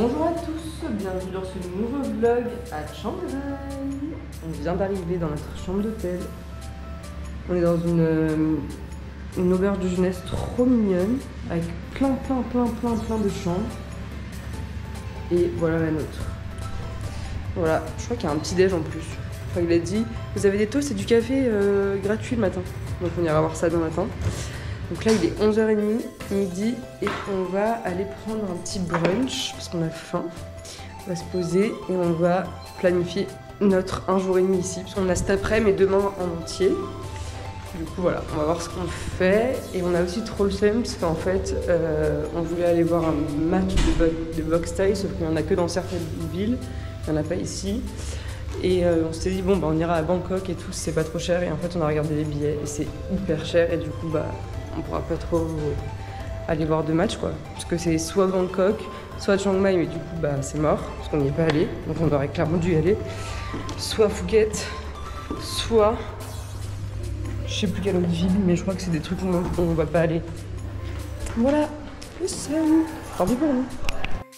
Bonjour à tous, bienvenue dans ce nouveau vlog à Chiang Rai. On vient d'arriver dans notre chambre d'hôtel. On est dans une auberge de jeunesse trop mignonne avec plein de chambres. Et voilà la nôtre. Voilà, je crois qu'il y a un petit déj en plus. Enfin, il a dit, vous avez des toasts et du café gratuit le matin. Donc on ira voir ça demain matin. Donc là il est 11h30, midi, et on va aller prendre un petit brunch parce qu'on a faim. On va se poser et on va planifier notre 1 jour et demi ici. Parce qu'on a cet après-midi et demain en entier. Du coup voilà, on va voir ce qu'on fait. Et on a aussi trop le seum parce qu'en fait on voulait aller voir un match de boxe thaï, sauf qu'il n'y en a que dans certaines villes, il n'y en a pas ici. Et on s'était dit bon bah on ira à Bangkok et tout, c'est pas trop cher. Et en fait on a regardé les billets et c'est hyper cher et du coup bah on pourra pas trop aller voir de matchs quoi. Parce que c'est soit Bangkok, soit Chiang Mai, mais du coup bah c'est mort, parce qu'on n'y est pas allé, donc on aurait clairement dû y aller. Soit Phuket, soit je sais plus quelle autre ville, mais je crois que c'est des trucs où on va pas aller. Voilà, le seum. Tant pis pour nous.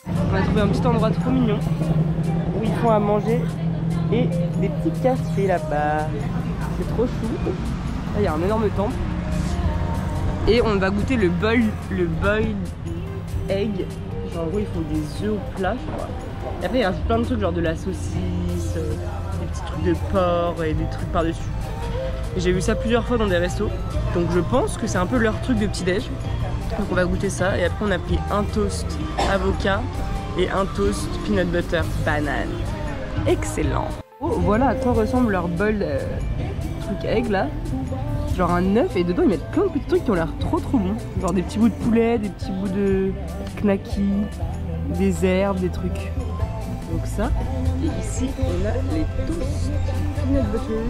On a trouvé un petit endroit trop mignon où ils font à manger et des petits cafés là-bas. C'est trop chou. Là il y a un énorme temple. Et on va goûter le boiled egg. Genre en gros ils font des œufs au plat je crois. Et après il rajoutent plein de trucs genre de la saucisse, des petits trucs de porc et des trucs par dessus. J'ai vu ça plusieurs fois dans des restos. Donc je pense que c'est un peu leur truc de petit déj. Donc on va goûter ça. Et après on a pris un toast avocat et un toast peanut butter banane. Excellent. Oh, voilà à quoi ressemble leur boiled truc egg là. Genre un œuf et dedans ils mettent plein de petits trucs qui ont l'air trop bons. Genre des petits bouts de poulet, des petits bouts de knacky, des herbes, des trucs. Donc ça. Et ici on a les toasts peanut butter.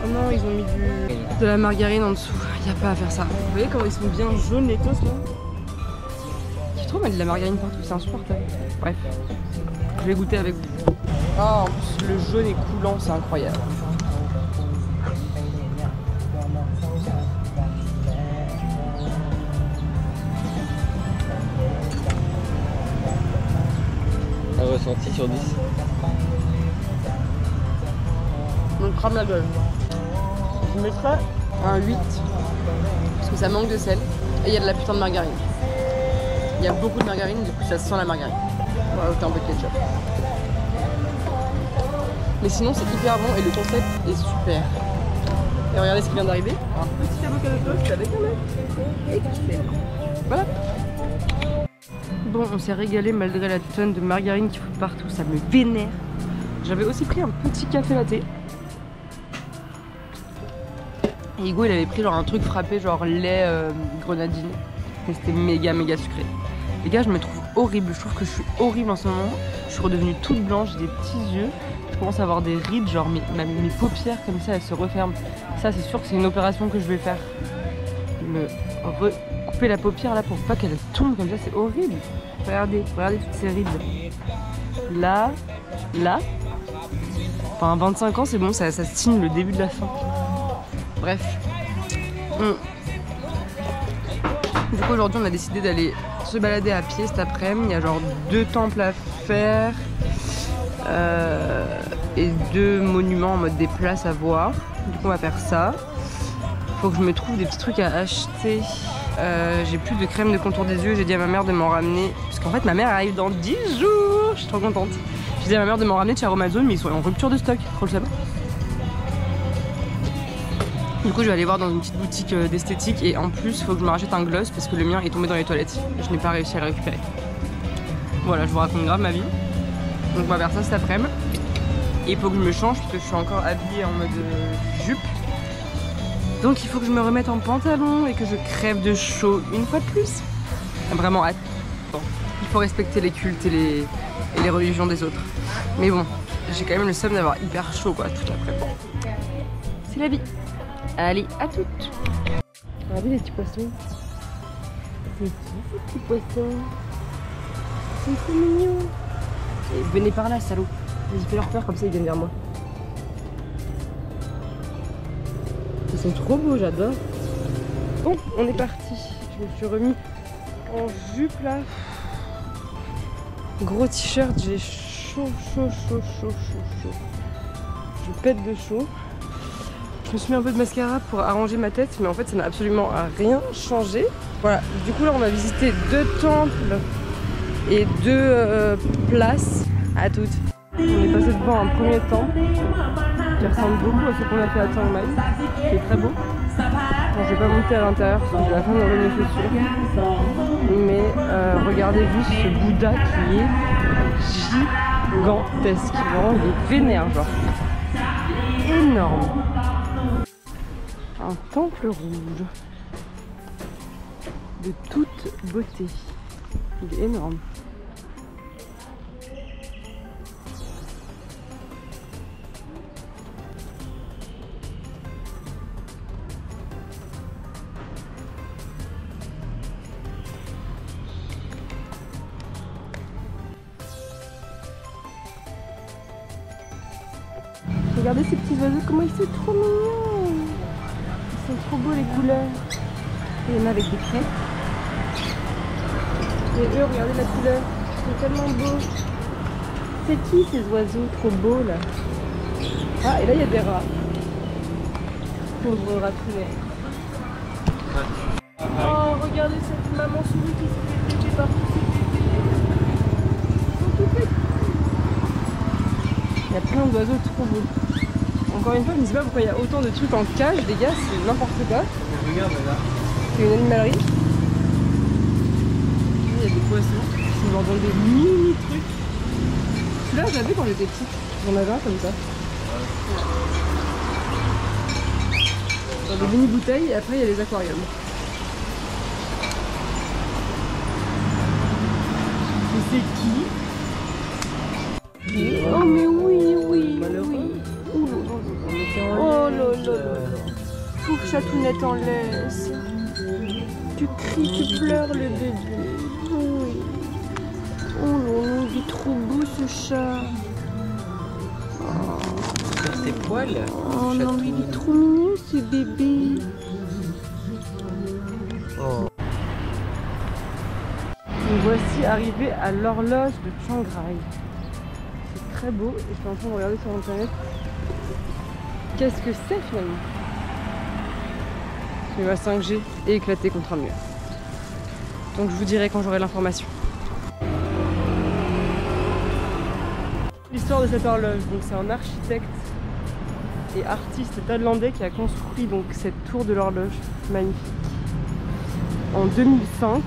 Oh non ils ont mis de la margarine en dessous. Il n'y a pas à faire ça. Vous voyez comment ils sont bien jaunes les toasts là. Je trouve mettre de la margarine partout, c'est insupportable. Bref. Je vais goûter avec vous. Oh en plus le jaune est coulant, c'est incroyable. Ressenti sur 10. On me crame la gueule. Je mettrais un 8 parce que ça manque de sel et il y a de la putain de margarine. Il y a beaucoup de margarine, du coup ça sent la margarine. On va ajouter un peu de ketchup. Mais sinon c'est hyper bon et le concept est super. Et regardez ce qui vient d'arriver. Un petit avocat de toast avec un œuf. Excellent. Voilà. Bon, on s'est régalé malgré la tonne de margarine qui fout partout, ça me vénère. J'avais aussi pris un petit café latte. Et Hugo il avait pris genre un truc frappé genre lait grenadine. Et c'était méga sucré. Les gars je me trouve horrible, je trouve que je suis horrible en ce moment. Je suis redevenue toute blanche, j'ai des petits yeux. Je commence à avoir des rides, genre mes paupières comme ça elles se referment. Ça c'est sûr que c'est une opération que je vais faire. Me recouper la paupière là pour pas qu'elle tombe comme ça, c'est horrible. Regardez toutes ces rides. Là. Enfin 25 ans c'est bon, ça signe le début de la fin. Bref. Du coup aujourd'hui on a décidé d'aller se balader à pied cet après-midi. Il y a genre 2 temples à faire et 2 monuments en mode des places à voir. Du coup on va faire ça. Faut que je me trouve des petits trucs à acheter. J'ai plus de crème de contour des yeux. J'ai dit à ma mère de m'en ramener. Parce qu'en fait ma mère arrive dans 10 jours. Je suis trop contente. J'ai dit à ma mère de m'en ramener de chez Amazon, mais ils sont en rupture de stock. Trop le seum. Du coup je vais aller voir dans une petite boutique d'esthétique. Et en plus il faut que je me rachète un gloss parce que le mien est tombé dans les toilettes. Je n'ai pas réussi à le récupérer. Voilà, je vous raconte grave ma vie. Donc on va faire ça cet après-midi. Et il faut que je me change parce que je suis encore habillée en mode jupe. Donc il faut que je me remette en pantalon et que je crève de chaud une fois de plus. Vraiment hâte. Bon, il faut respecter les cultes et les religions des autres. Mais bon, j'ai quand même le seum d'avoir hyper chaud quoi toute l'après-midi. C'est la vie. Allez, à toutes. Regardez les petits poissons. C'est qui ces petits poissons? C'est trop mignon. Et venez par là, salaud. Vas-y, fais leur peur comme ça ils viennent vers moi. Ils sont trop beaux, j'adore. Bon, on est parti. Je me suis remis en jupe là. Gros t-shirt, j'ai chaud. Je pète de chaud. Je me suis mis un peu de mascara pour arranger ma tête, mais en fait ça n'a absolument rien changé. Voilà, du coup là on va visiter 2 temples et 2 places à toutes. On est passé devant un premier temple qui ressemble beaucoup à ce qu'on a fait à Chiang Mai, qui est très beau. Bon, je vais pas monter à l'intérieur parce que j'ai la fin de mes chaussures. Mais regardez juste ce Bouddha qui est gigantesque. Vraiment, il est vénère, genre. Énorme. Un temple rouge. De toute beauté. Il est énorme. Regardez ces petits oiseaux, comment ils sont trop mignons. Ils sont trop beaux les couleurs. Et il y en a avec des crêpes. Et eux, regardez la couleur. Ils sont tellement beaux. C'est qui ces oiseaux trop beaux là? Ah, et là il y a des rats. Pauvre ratounet. Oh, regardez cette maman souris qui se fait bébé partout. Ils sont tout petits. Il y a plein d'oiseaux trop beaux. Encore une fois, je ne sais pas pourquoi il y a autant de trucs en cage, les gars, c'est n'importe quoi. Regarde là. C'est une animalerie. Il y a des poissons qui sont genre dans des mini trucs. Celui-là, j'avais quand j'étais petite. J'en avais un comme ça. Dans des mini bouteilles et après il y a les aquariums. Et c'est qui? Oh mais oui. Oh là là. Pauvre chatounette en laisse. Tu cries, tu pleures le bébé. Oui. Oh non, il est trop beau ce chat. Sur ses poils. Oh non, mais il est trop mignon ce bébé. Oh. Nous voici arrivés à l'horloge de Chiang Rai. C'est très beau et je suis en train de regarder sur internet. Qu'est-ce que c'est finalement? Mais ma 5G est éclatée contre un mur. Donc je vous dirai quand j'aurai l'information. L'histoire de cette horloge, donc c'est un architecte et artiste thaïlandais qui a construit donc cette tour de l'horloge magnifique en 2005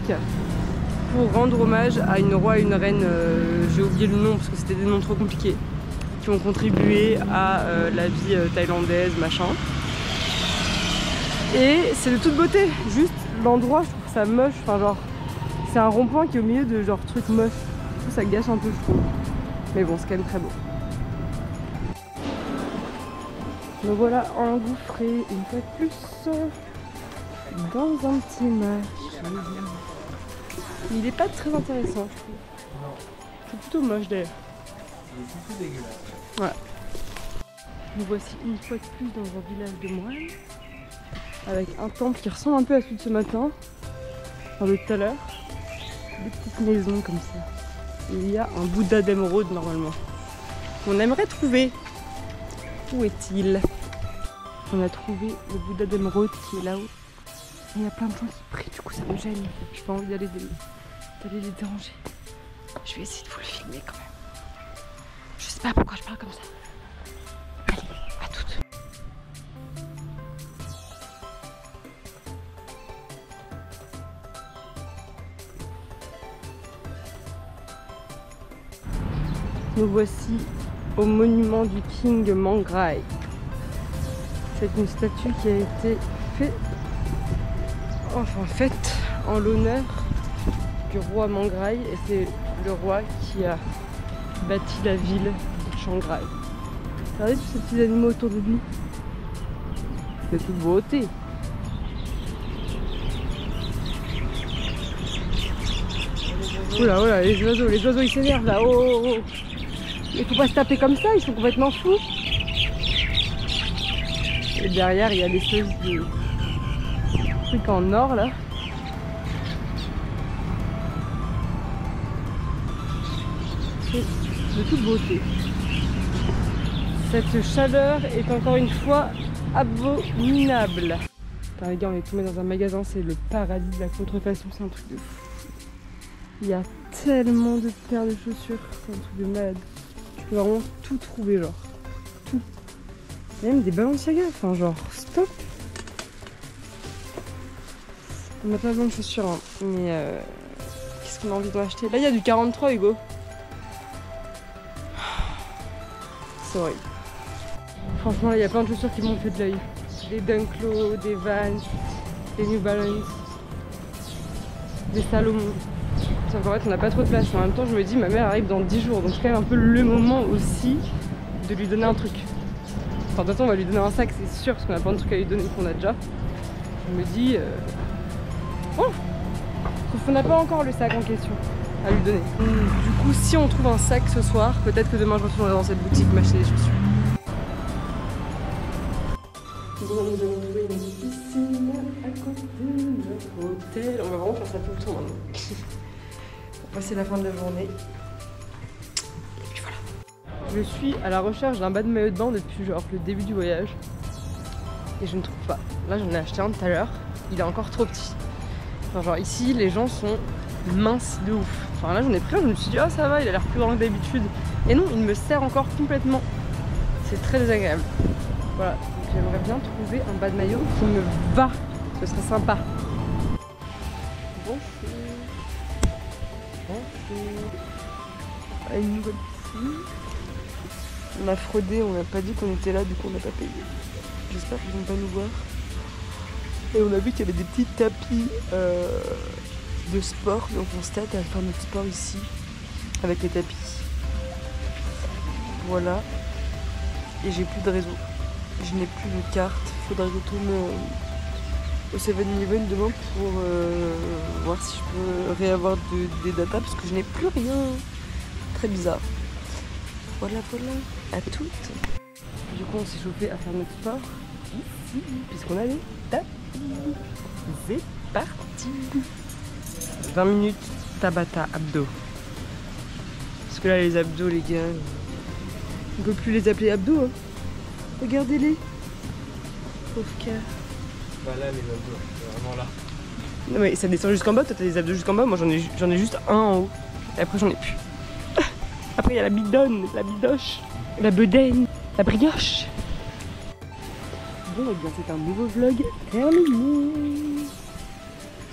pour rendre hommage à une roi et une reine, j'ai oublié le nom parce que c'était des noms trop compliqués, qui ont contribué à la vie thaïlandaise, machin. Et c'est de toute beauté, juste l'endroit, je trouve ça moche, enfin genre, c'est un rond-point qui est au milieu de genre trucs moches. Du coup ça gâche un peu, je trouve. Mais bon, c'est quand même très beau. Me voilà engouffré une fois de plus dans un petit match. Il est pas très intéressant, je trouve. C'est plutôt moche d'ailleurs. C'est plutôt dégueulasse. Ouais. Nous voici une fois de plus dans un village de moines, avec un temple qui ressemble un peu à celui de ce matin, enfin de tout à l'heure. Des petites maisons comme ça. Et il y a un Bouddha d'émeraude normalement. On aimerait trouver. Où est-il? On a trouvé le Bouddha d'émeraude qui est là-haut. Et il y a plein de gens qui prient, du coup ça me gêne. J'ai pas envie d'aller les déranger. Je vais essayer de vous le filmer quand même. Je sais pas pourquoi je parle comme ça. Allez, à toutes. Nous voici au monument du King Mangrai. C'est une statue qui a été faite en l'honneur du roi Mangrai, et c'est le roi qui a bâti la ville de Chiang Rai. Regardez tous ces petits animaux autour de lui. C'est toute beauté. Oula, oula, les oiseaux ils s'énervent là. Oh, oh, oh. Il faut pas se taper comme ça, ils sont complètement fous. Et derrière il y a des choses de trucs en or là. fait de toute beauté. Cette chaleur est encore une fois abominable. Putain, les gars, on est tombé dans un magasin, c'est le paradis de la contrefaçon, c'est un truc de fou. Il y a tellement de paires de chaussures, c'est un truc de malade. Tu peux vraiment tout trouver, genre. Tout. Même des Balenciaga, enfin genre, stop. On n'a pas besoin de chaussures, hein. Mais qu'est-ce qu'on a envie d'acheter? Là, il y a du 43, Hugo. C'est horrible. Franchement, là, il y a plein de chaussures qui m'ont fait de l'œil. Des Dunklo, des Vans, des New Balance, des Salomon. Sauf qu'en fait, on n'a pas trop de place. En même temps, je me dis, ma mère arrive dans 10 jours. Donc, c'est quand même un peu le moment aussi de lui donner un truc. Enfin, de toute façon, on va lui donner un sac, c'est sûr, parce qu'on a plein de trucs à lui donner qu'on a déjà. Je me dis... Oh, sauf qu'on n'a pas encore le sac en question à lui donner. Du coup, si on trouve un sac ce soir, peut-être que demain je retournerai dans cette boutique m'acheter des chaussures. Bon, nous avons trouvé une piscine à côté de notre hôtel. On va vraiment faire ça tout le temps maintenant. Pour passer la fin de la journée. Et puis voilà. Je suis à la recherche d'un bas de maillot de bain depuis genre le début du voyage. Et je ne trouve pas. Là, j'en ai acheté un tout à l'heure. Il est encore trop petit. Enfin, genre ici, les gens sont minces de ouf. Enfin là, j'en ai pris un, je me suis dit, ah ça va, il a l'air plus grand que d'habitude. Et non, il me sert encore complètement. C'est très désagréable. Voilà, donc j'aimerais bien trouver un bas de maillot qui me va. Ce serait sympa. Bonjour. Bonjour. Ah, une nouvelle piscine. On a fraudé, on n'a pas dit qu'on était là, du coup on n'a pas payé. J'espère qu'ils vont pas nous voir. Et on a vu qu'il y avait des petits tapis de sport, donc on constate à faire notre sport ici avec les tapis. Voilà. Et j'ai plus de réseau. Je n'ai plus de carte. Il faudra que je retourne au 7-Eleven demain pour voir si je peux réavoir des datas parce que je n'ai plus rien. Très bizarre. Voilà, voilà. À toutes. Du coup, on s'est chauffé à faire notre sport ici, puisqu'on a les tapis. C'est parti. 20 minutes Tabata abdos. Parce que là, les abdos, les gars, on peut plus les appeler abdos. Hein. Regardez-les. Pauvre cœur. Bah là, les abdos, c'est vraiment là. Non mais ça descend jusqu'en bas, toi t'as des abdos jusqu'en bas, moi j'en ai juste un en haut. Et après j'en ai plus. Après il y a la bidonne, la bidoche, la bedaine, la brioche. Bon et bien c'est un nouveau vlog terminé.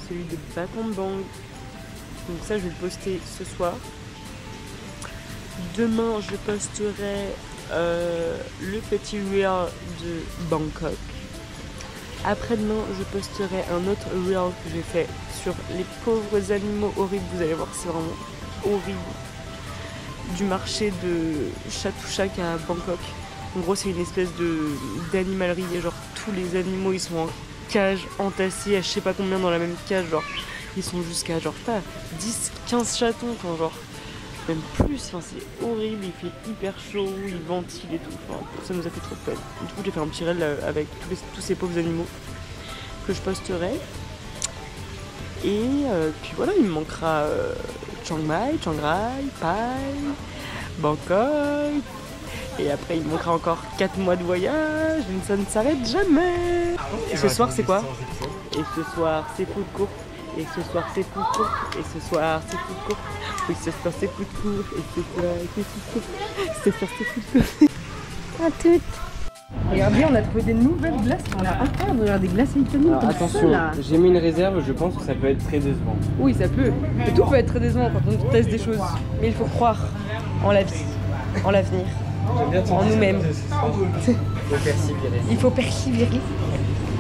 Celui de Bâton de Bang. Donc ça je vais le poster ce soir. Demain je posterai le petit reel de Bangkok. Après-demain, je posterai un autre reel que j'ai fait sur les pauvres animaux horribles. Vous allez voir, c'est vraiment horrible. Du marché de Chatuchak à Bangkok. En gros, c'est une espèce d'animalerie. Genre, tous les animaux, ils sont en cage, entassés à je sais pas combien dans la même cage. Genre, ils sont jusqu'à genre, t'as 10, 15 chatons, enfin, genre, même plus. Enfin, c'est horrible. Il fait hyper chaud, il ventile et tout. Enfin, ça nous a fait trop de peine. Du coup, j'ai fait un petit reel avec tous ces pauvres animaux que je posterai. Et puis voilà, il me manquera Chiang Mai, Chiang Rai, Pai, Bangkok. Et après, il me manquera encore 4 mois de voyage. Et ça ne s'arrête jamais. Et ce soir, c'est quoi? Et ce soir, c'est food court. Et ce soir, c'est food court. Et ce soir, c'est food court. Oui, ce soir, c'est food court. Et ce soir, c'est food court. Ce soir, c'est food court. À toutes. Regardez, on a trouvé des nouvelles glaces. On a incroyable, regarde des glaces italiennes comme attention, ça là. j'ai mis une réserve, je pense que ça peut être très décevant. Oui, ça peut. Et tout peut être très décevant quand on teste des choses. Mais il faut croire en la vie, en l'avenir, en nous-mêmes. Il faut persévérer. Il faut persévérer.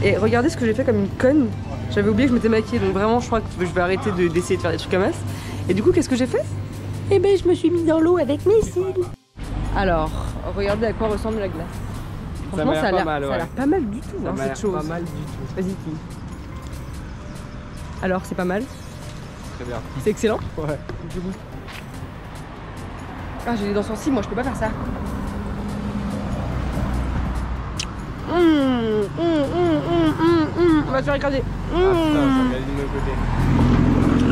Et regardez ce que j'ai fait comme une conne. J'avais oublié que je m'étais maquillée, donc vraiment je crois que je vais arrêter d'essayer de faire des trucs comme ça. Et du coup, qu'est-ce que j'ai fait? Eh ben, je me suis mise dans l'eau avec mes cils. Alors, regardez à quoi ressemble la glace. Franchement, ça a l'air pas mal du tout, hein, cette chose. Pas mal du tout. Vas-y, qui? Alors, c'est pas mal? Très bien. C'est excellent? Ouais. Je goûte. Ah, j'ai les dents sensibles, moi je peux pas faire ça. On va se faire écraser. Ah putain, ça vient du mauvais côté.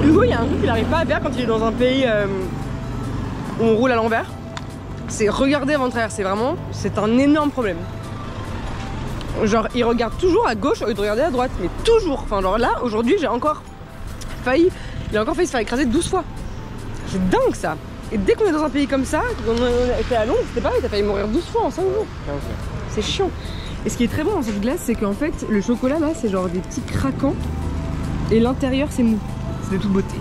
Hugo, il y a un truc qu'il n'arrive pas à faire quand il est dans un pays où on roule à l'envers, c'est regarder avant de traverser. Vraiment, c'est un énorme problème. Genre, il regarde toujours à gauche au lieu de regarder à droite, mais toujours. Enfin, genre là, aujourd'hui, il a encore failli se faire écraser 12 fois. C'est dingue ça. Et dès qu'on est dans un pays comme ça, quand on était à Londres, c'était pareil, t'as failli mourir 12 fois en 5 jours. C'est chiant. Et ce qui est très bon dans cette glace, c'est qu'en fait, le chocolat là, c'est genre des petits craquants. Et l'intérieur, c'est mou. C'est de toute beauté.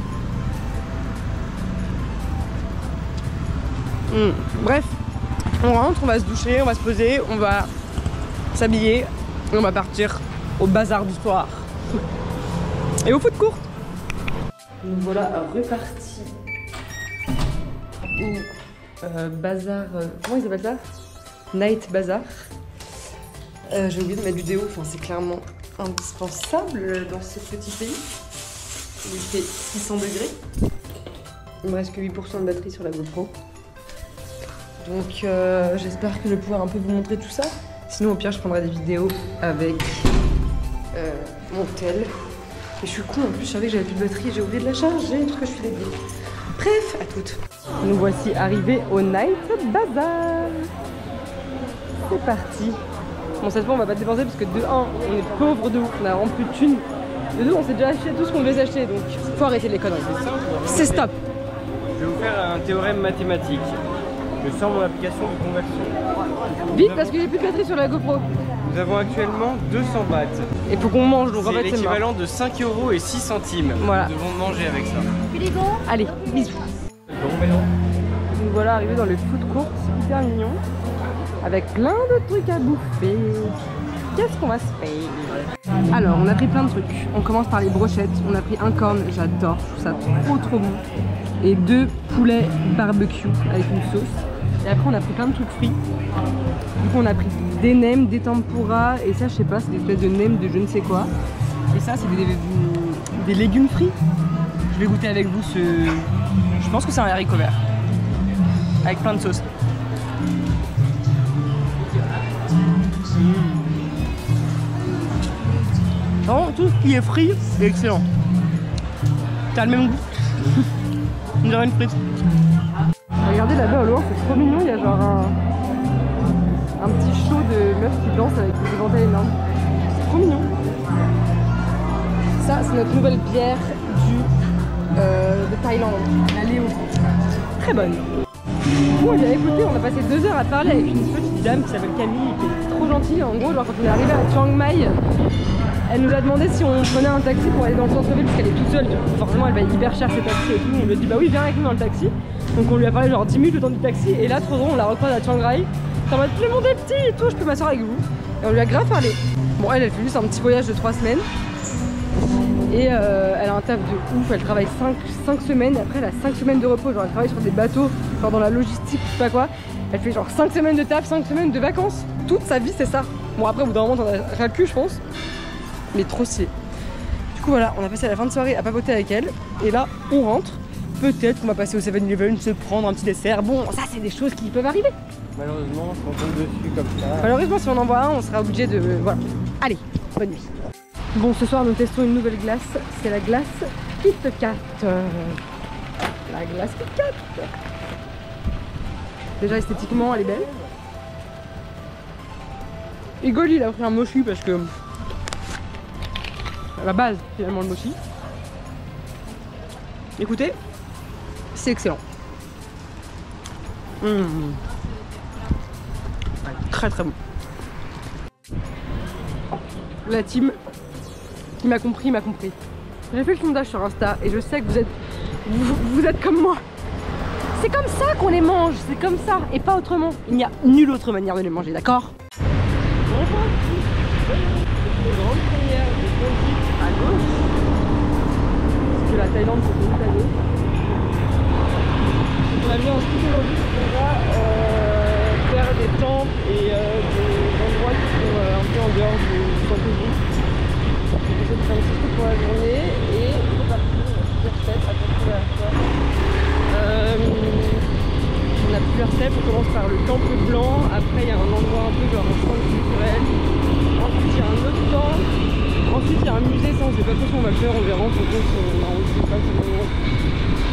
Bref, on rentre, on va se doucher, on va se poser, on va s'habiller et on va partir au bazar du soir. Et au foot court. Nous voilà repartis au bazar. Comment ils appellent ça? Night Bazar. J'ai oublié de mettre du déo, enfin, c'est clairement indispensable dans ce petit pays. Il fait 600 degrés. Il me reste que 8% de batterie sur la GoPro. Donc j'espère que je vais pouvoir un peu vous montrer tout ça. Sinon au pire je prendrai des vidéos avec mon tel. Et je suis con, en plus je savais que j'avais plus de batterie, j'ai oublié de la charger parce que je suis débile. Bref, à toutes. Nous voici arrivés au Night Bazar. C'est parti. Bon, cette fois on va pas dépenser parce que de 1 on est pauvre de ouf, on a vraiment plus de thunes. De 2 on s'est déjà acheté tout ce qu'on devait s'acheter, donc faut arrêter les conneries. C'est stop. Je vais vous faire un théorème mathématique. Je sors mon application de conversion. Vite parce que j'ai plus de batterie sur la GoPro. Nous avons actuellement 200 bahts. Et faut qu'on mange, donc en C'est fait c'est l'équivalent de 5 € et 6 centimes. Voilà. Nous devons manger avec ça. Allez, bisous. Nous voilà arrivés dans le food court, hyper mignon. Avec plein de trucs à bouffer. Qu'est-ce qu'on va se faire? Alors, on a pris plein de trucs. On commence par les brochettes. On a pris un corn, j'adore, je trouve ça trop bon. Et 2 poulets barbecue avec une sauce. Et après, on a pris plein de trucs frits. Du coup, on a pris des nems, des tempura. Et ça, je sais pas, c'est des espèces de nems de je ne sais quoi. Et ça, c'est des légumes frits. Je vais goûter avec vous ce... Je pense que c'est un haricot vert. Avec plein de sauces. Vraiment, tout ce qui est frit, c'est excellent. T'as le même goût. On dirait une frite. Regardez là-bas au loin, c'est trop mignon. Il y a genre un petit show de meufs qui dansent avec des éventails énormes. C'est trop mignon. Ça, c'est notre nouvelle bière de Thaïlande, la Léo. Très bonne. Bon, bien écoutez, on a passé 2 heures à parler avec une petite dame qui s'appelle Camille, qui est trop gentille. En gros, genre quand on est arrivé à Chiang Mai, elle nous a demandé si on prenait un taxi pour aller dans le centre-ville parce qu'elle est toute seule. Forcément, elle va hyper cher ces taxis et tout. On lui a dit bah oui, viens avec nous dans le taxi. Donc on lui a parlé genre 10 minutes le temps du taxi. Et là, trop drôle, on la recroise à Chiang Rai. T'en mode tout le monde est petit et tout, je peux m'asseoir avec vous. Et on lui a grave parlé. Bon, elle fait juste un petit voyage de 3 semaines. Et elle a un taf de ouf, elle travaille 5 semaines, après elle a 5 semaines de repos, genre elle travaille sur des bateaux, genre dans la logistique, je sais pas quoi. Elle fait genre 5 semaines de taf, 5 semaines de vacances, toute sa vie c'est ça. Bon après au bout d'un moment t'en as ras le cul je pense, mais trop stylé. Du coup voilà, on a passé la fin de soirée à papoter avec elle, et là on rentre. Peut-être qu'on va passer au 7-Eleven, se prendre un petit dessert, bon ça c'est des choses qui peuvent arriver. Malheureusement, on tombe dessus comme ça. Malheureusement si on en voit un, on sera obligé de... voilà. Allez, bonne nuit. Bon, ce soir nous testons une nouvelle glace, c'est la glace Kit Kat. La glace Kit Kat. Déjà esthétiquement elle est belle. Et Goli il a pris un mochi parce que à la base finalement le mochi. Écoutez, c'est excellent. Très très bon. La team qui m'a compris, m'a compris. J'ai fait le sondage sur Insta et je sais que vous êtes comme moi. C'est comme ça qu'on les mange, c'est comme ça et pas autrement. Il n'y a nulle autre manière de les manger, d'accord? Bonjour. Une grande première de conduite à gauche. Parce que la Thaïlande c'est conduite à gauche. On a mis en ski aujourd'hui pour faire des temples et des endroits qui sont un peu en dehors du centre-ville. On va faire un petit truc pour la journée et c'est parti, on a plusieurs steps à trouver à faire. On a plusieurs steps, on commence par le temple blanc, après il y a un endroit un peu genre un centre culturel, ensuite il y a un autre temple, ensuite il y a un musée, ça on sait pas trop si on va le faire, on verra en fonction si on a envie de faire ce moment.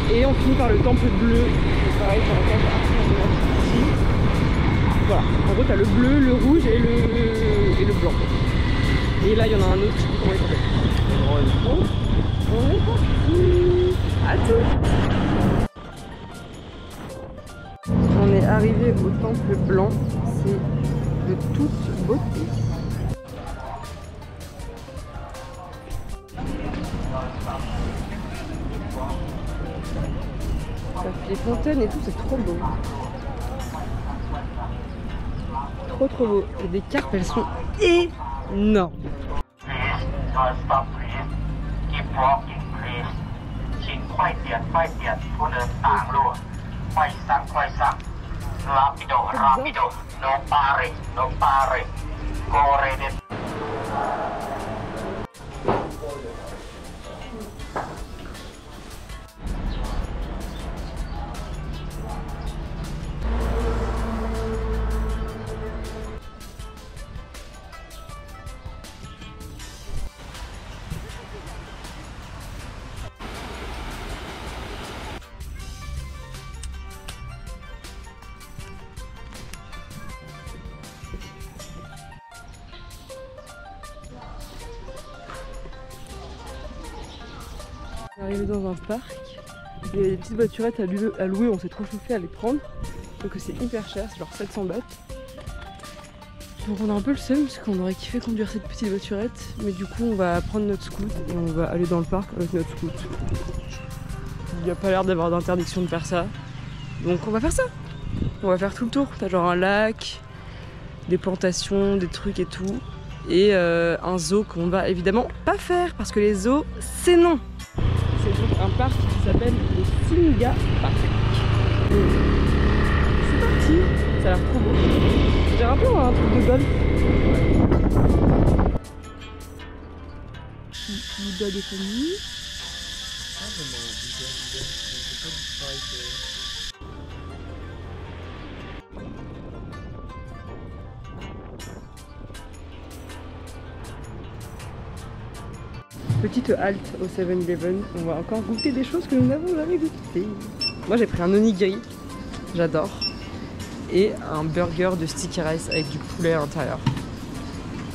Et on finit par le temple bleu, je sais pas, pareil sur la carte ici. Voilà, en gros t'as le bleu, le rouge et le blanc. Et là il y en a un autre, je sais plus comment il s'appelle. On est parti. À tout. On est arrivé au temple blanc, c'est de toute beauté. Les fontaines et tout, c'est trop beau. Trop beau. Et les carpes, elles sont énormes. On est arrivé dans un parc, il y a des petites voiturettes à louer, on s'est trop chauffé à les prendre, donc c'est hyper cher, c'est genre 700 bahts. Donc on a un peu le seum parce qu'on aurait kiffé conduire cette petite voiturette, mais du coup on va prendre notre scoot et on va aller dans le parc avec notre scoot. Il n'y a pas l'air d'avoir d'interdiction de faire ça, donc on va faire ça. On va faire tout le tour, t'as genre un lac, des plantations, des trucs et tout, et un zoo qu'on va évidemment pas faire parce que les zoos c'est non. C'est donc un parc qui s'appelle le Singa Park. C'est parti, ça a l'air trop beau. J'ai un peu un truc de golf. Bouddha des familles. Petite halte au 7-Eleven, on va encore goûter des choses que nous n'avons jamais goûtées. Moi j'ai pris un onigiri, j'adore, et un burger de sticky rice avec du poulet à l'intérieur.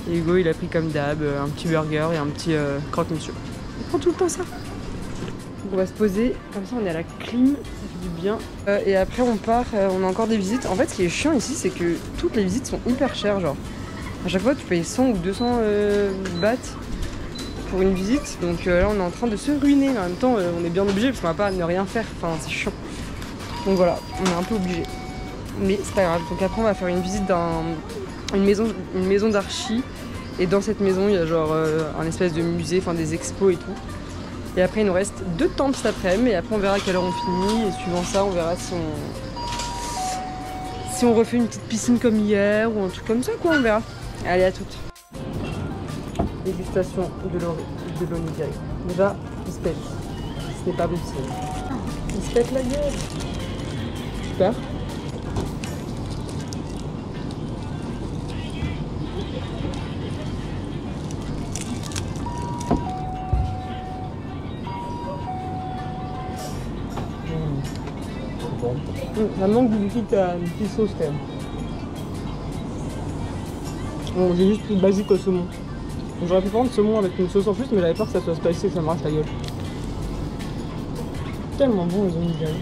Et Hugo il a pris comme d'hab un petit burger et un petit croque-monsieur. On prend tout le temps ça. Donc on va se poser, comme ça on est à la clim, ça fait du bien. Et après on part, on a encore des visites. En fait ce qui est chiant ici c'est que toutes les visites sont hyper chères, genre. À chaque fois tu payes 100 ou 200 bahts pour une visite, donc là on est en train de se ruiner, mais en même temps on est bien obligé parce qu'on va pas ne rien faire, enfin c'est chiant. Donc voilà, on est un peu obligé. Mais c'est pas grave, donc après on va faire une visite d'une maison d'archi, et dans cette maison il y a genre un espèce de musée, enfin des expos et tout. Et après il nous reste 2 temples cet après-midi, et après on verra à quelle heure on finit, et suivant ça on verra si on refait une petite piscine comme hier ou un truc comme ça quoi, on verra. Allez, à toutes. Dégustation de l'onigiri. Déjà, il se pète. Ce n'est pas possible. Il se pète la gueule. Super. Bon. Ça manque d'une petite sauce quand même. Bon, j'ai juste pris basique au saumon. J'aurais pu prendre saumon avec une sauce en plus, mais j'avais peur que ça soit spicy et que ça me rase la gueule. Tellement bon les onigiri.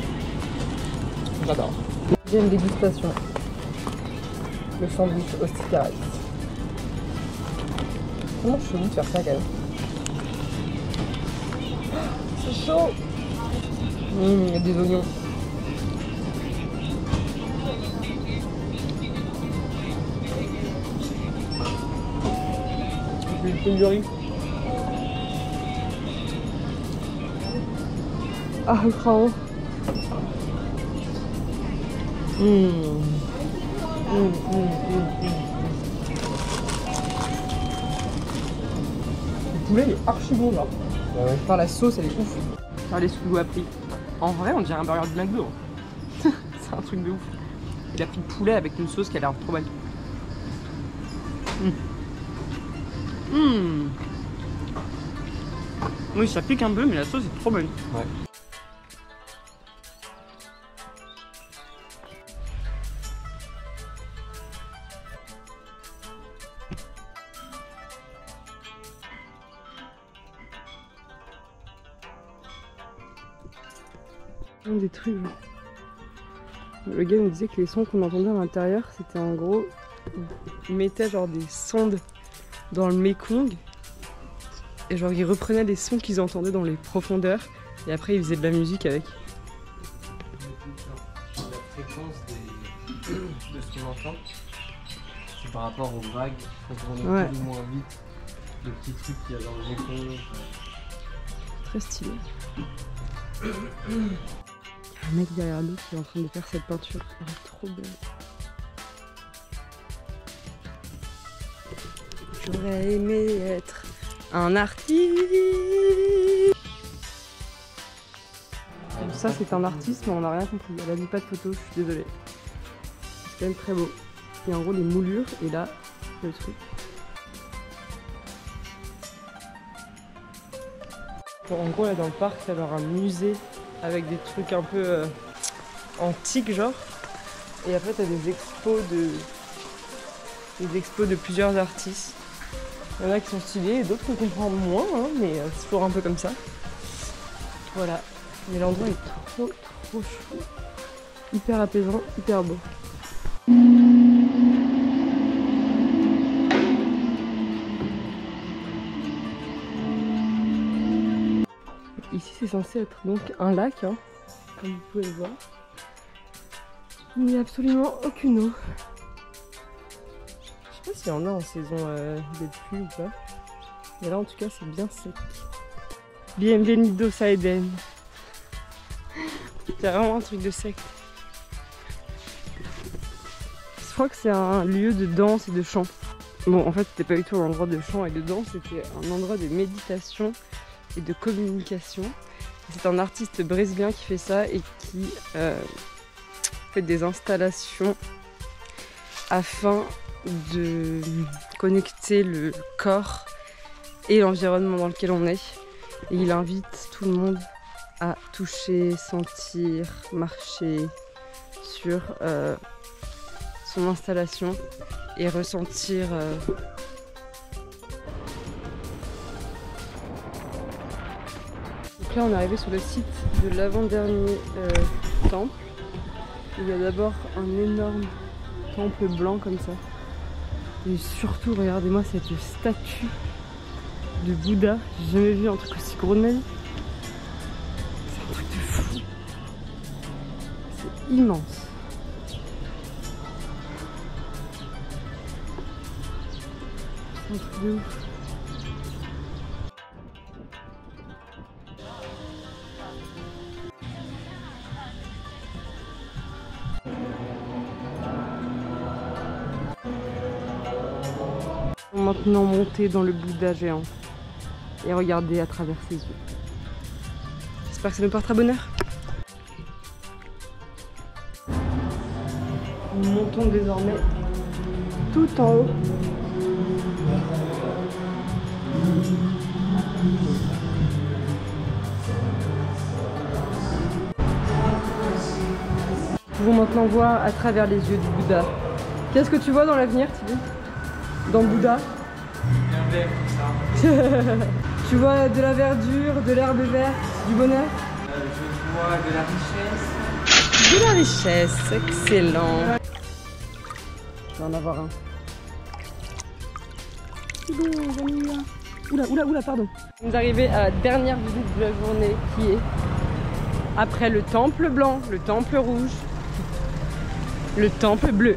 J'adore. Deuxième dégustation. Le sandwich au sticky rice. Comment chelou de faire ça quand même. C'est chaud. Il y a des oignons. Du riz. Ah, le craon. Le poulet il est archi bon là. Ouais. Enfin, la sauce elle est ouf. Regardez ce que Lou a pris. En vrai on dirait un burger de McDo. C'est un truc de ouf. Il a pris le poulet avec une sauce qui a l'air trop bonne. Oui, ça pique un peu, mais la sauce est trop bonne. Ouais. entend des trucs. Genre. Le gars me disait que les sons qu'on entendait à l'intérieur, c'était en gros, il mettait genre des sondes dans le Mekong et genre ils reprenaient les sons qu'ils entendaient dans les profondeurs et après ils faisaient de la musique avec. La fréquence de ce qu'on entend, c'est par rapport aux vagues qui font tourner plus ou moins vite, le petit truc qu'il y a dans le Mekong. Très stylé. Il y a un mec derrière nous qui est en train de faire cette peinture, elle est trop belle. J'aurais aimé être un artiste. Ça c'est un artiste mais on n'a rien compris, elle a mis pas de photo, je suis désolée. C'est quand même très beau. Il y a en gros les moulures et là le truc. Bon, en gros là dans le parc il y a alors un musée avec des trucs un peu antiques genre. Et après t'as des expos de plusieurs artistes. Il y en a qui sont stylés et d'autres qu'on comprend moins, hein, mais c'est toujours un peu comme ça. Voilà. Mais l'endroit est trop chou. Hyper apaisant, hyper beau. Ici c'est censé être donc un lac, hein, comme vous pouvez le voir. Il n'y a absolument aucune eau. Je sais pas s'il y en a en saison des pluies ou pas. Mais là en tout cas c'est bien sec. Bienvenidos a Eden. C'est vraiment un truc de secte. Je crois que c'est un lieu de danse et de chant. Bon en fait c'était pas du tout un endroit de chant et de danse, c'était un endroit de méditation et de communication. C'est un artiste brésilien qui fait ça et qui fait des installations afin de connecter le corps et l'environnement dans lequel on est. Et il invite tout le monde à toucher, sentir, marcher sur son installation et ressentir Donc là on est arrivé sur le site de l'avant-dernier temple. Il y a d'abord un énorme temple blanc comme ça. Et surtout regardez-moi cette statue de Bouddha. J'ai jamais vu un truc aussi gros de ma vie. C'est un truc de fou. C'est immense. C'est un truc de ouf. Maintenant monter dans le Bouddha géant et regarder à travers ses yeux. J'espère que ça nous portera bonheur. Nous montons désormais tout en haut. Nous pouvons maintenant voir à travers les yeux du Bouddha. Qu'est-ce que tu vois dans l'avenir, Tibi? Dans le Bouddha? Un verre comme ça. Tu vois de la verdure, de l'herbe verte, du bonheur? Je vois de la richesse. De la richesse, excellent. Je vais en avoir un. Oula, pardon. Nous sommes arrivés à la dernière visite de la journée qui est après le temple blanc, le temple rouge, le temple bleu.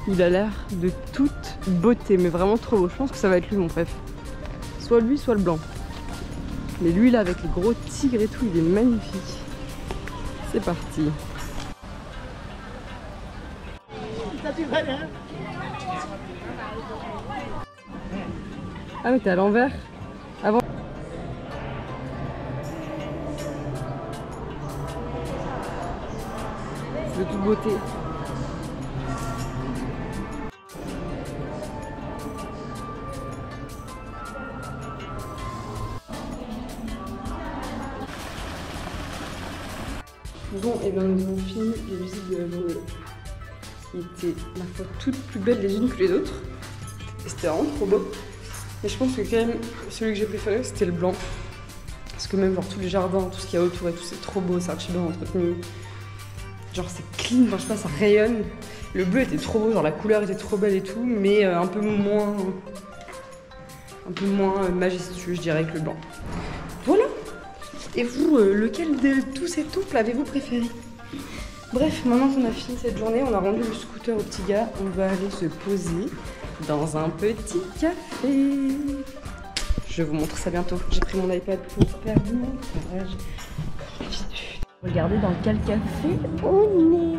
Il a l'air de toute beauté, mais vraiment trop beau. Je pense que ça va être lui mon préf. Soit lui, soit le blanc. Mais lui là avec les gros tigres et tout, il est magnifique. C'est parti. Ah mais t'es à l'envers. Avant. C'est de toute beauté. Bon, et bien nous avons fini les visites de la journée qui étaient, ma foi, toutes plus belles les unes que les autres. Et c'était vraiment trop beau. Et je pense que quand même, celui que j'ai préféré, c'était le blanc. Parce Parce que même genre tous les jardins, tout ce qu'il y a autour et tout, c'est trop beau, c'est archi bien entretenu. Genre c'est clean, enfin, je sais pas, ça rayonne. Le bleu était trop beau, genre la couleur était trop belle et tout, mais un peu moins majestueux, je dirais, que le blanc. Voilà. Et vous, lequel de tous ces temples avez-vous préféré? Bref, maintenant qu'on a fini cette journée, on a rendu le scooter au petit gars, on va aller se poser dans un petit café. Je vous montre ça bientôt. J'ai pris mon iPad pour faire du montage. Regardez dans quel café on est.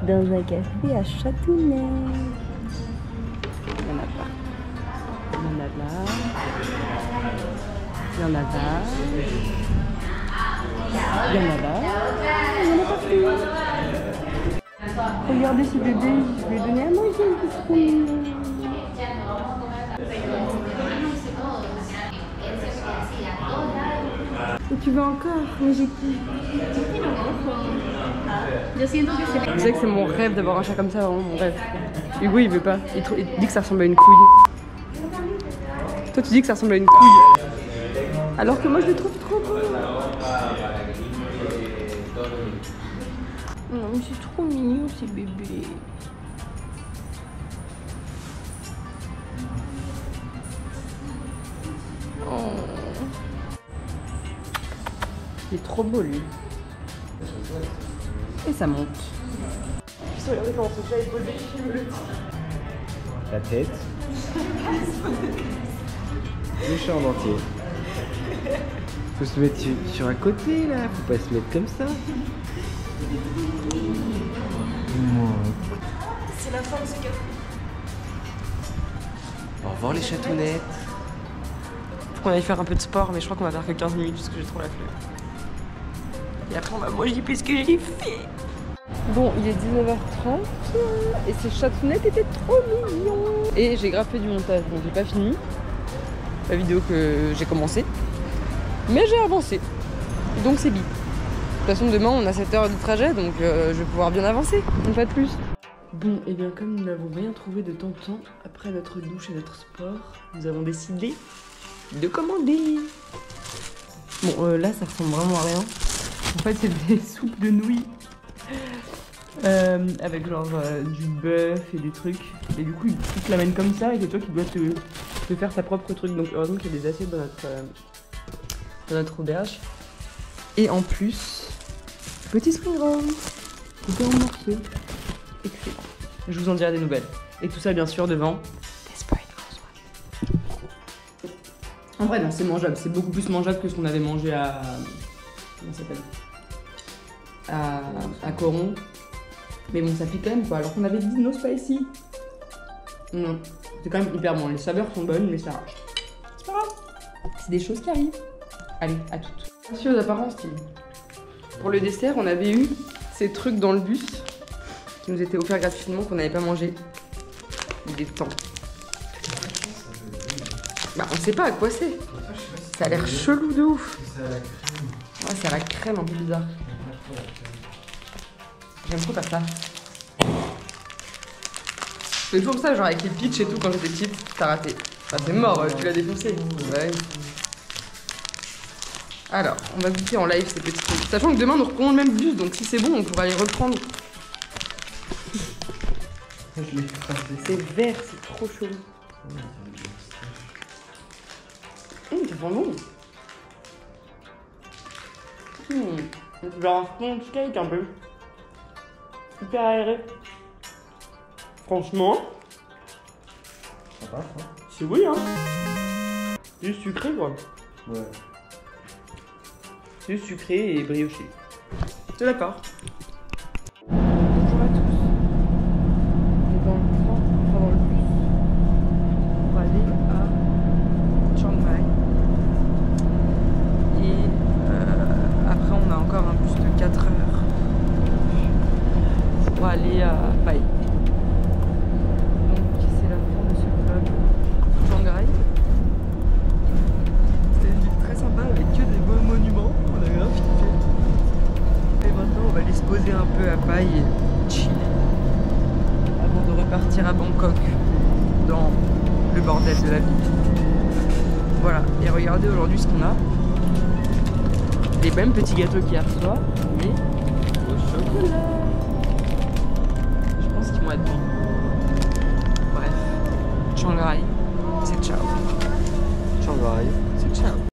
Dans un café à Châteauneuf. Il y en a pas. Il y en a là. Il y en a là. Il y en a là. Il y en a partout. Regardez ce bébé, je vais lui donner à manger. Et tu veux encore? Mais j'ai qui? Je sais que c'est mon rêve d'avoir un chat comme ça, vraiment mon rêve. Hugo il veut pas, il dit que ça ressemble à une couille. Toi tu dis que ça ressemble à une couille. Alors que moi je le trouve trop beau. Non mais c'est trop mignon ces bébés. Oh. Il est trop beau lui. Et ça monte. Regardez comment ce chat est posé. La tête. Le chat en entier. Faut se mettre sur un côté là, faut pas se mettre comme ça. C'est la fin de ce café. Au revoir les chatounettes. Faut qu'on aille faire un peu de sport, mais je crois qu'on va faire que 15 minutes parce que j'ai trop la flemme. Et après on va manger parce que j'ai fait. Bon, il est 19h30 et ces chatounettes étaient trop mignons. Et j'ai grave fait du montage, donc j'ai pas fini la vidéo que j'ai commencé. Mais j'ai avancé. Donc c'est bien. De toute façon, demain on a 7 heures de trajet, donc je vais pouvoir bien avancer, une fois de plus. Bon, et bien comme nous n'avons rien trouvé de tentant après notre douche et notre sport, nous avons décidé de commander. Bon, là ça ressemble vraiment à rien. En fait, c'est des soupes de nouilles avec genre du bœuf et des trucs. Et du coup, ils te l'amènent comme ça et c'est toi qui dois te faire ta propre truc. Donc heureusement qu'il y a des assiettes dans notre auberge. Et en plus, petit spring roll, coupé en morceaux. Excellent. Je vous en dirai des nouvelles. Et tout ça, bien sûr, devant des spoilers. En vrai, non, c'est mangeable. C'est beaucoup plus mangeable que ce qu'on avait mangé à... Comment ça s'appelle? À Coron. Mais bon, ça pique quand même, quoi. Alors qu'on avait dit no spicy. Non, c'est quand même hyper bon. Les saveurs sont bonnes, mais ça... C'est pas grave. C'est des choses qui arrivent. Allez, à toutes. Merci aux apparences, Tim. Pour le dessert, on avait eu ces trucs dans le bus qui nous étaient offerts gratuitement, qu'on n'avait pas mangé. Il est temps. Bah, on sait pas à quoi c'est. Ça a l'air chelou de ouf. Ouais, c'est à la crème, un peu bizarre. J'aime trop faire ça. C'est toujours ça, genre avec les pitchs et tout, quand j'étais petite, t'as raté. Enfin, c'est mort, tu l'as défoncé. Ouais. Alors, on va goûter en live ces petits trucs. Sachant que demain, nous reprenons le même bus, donc si c'est bon, on pourra les reprendre. C'est vert, c'est trop chelou. Ça sent bon. Genre un sponge cake un peu. Super aéré. Franchement. Ça passe, hein? C'est oui, hein. C'est juste sucré, quoi. Ouais. C'est juste sucré et brioché. C'est d'accord. Bonjour à tous. On est dans le train, enfin dans le bus, pour aller à Chiang Mai. Et après on a encore un bus de 4 heures pour aller à Pai. Donc c'est la fin de ce vlog Chiang Rai. C'était une ville très sympa avec que des beaux monuments. On a grave kiffé. Et maintenant on va aller se poser un peu à Pai et chiller avant de repartir à Bangkok dans le bordel de la ville. Voilà, et regardez aujourd'hui ce qu'on a. les mêmes petits gâteaux qu'hier soir, mais au chocolat. Je pense qu'ils vont être bons. Bref, Shanghai.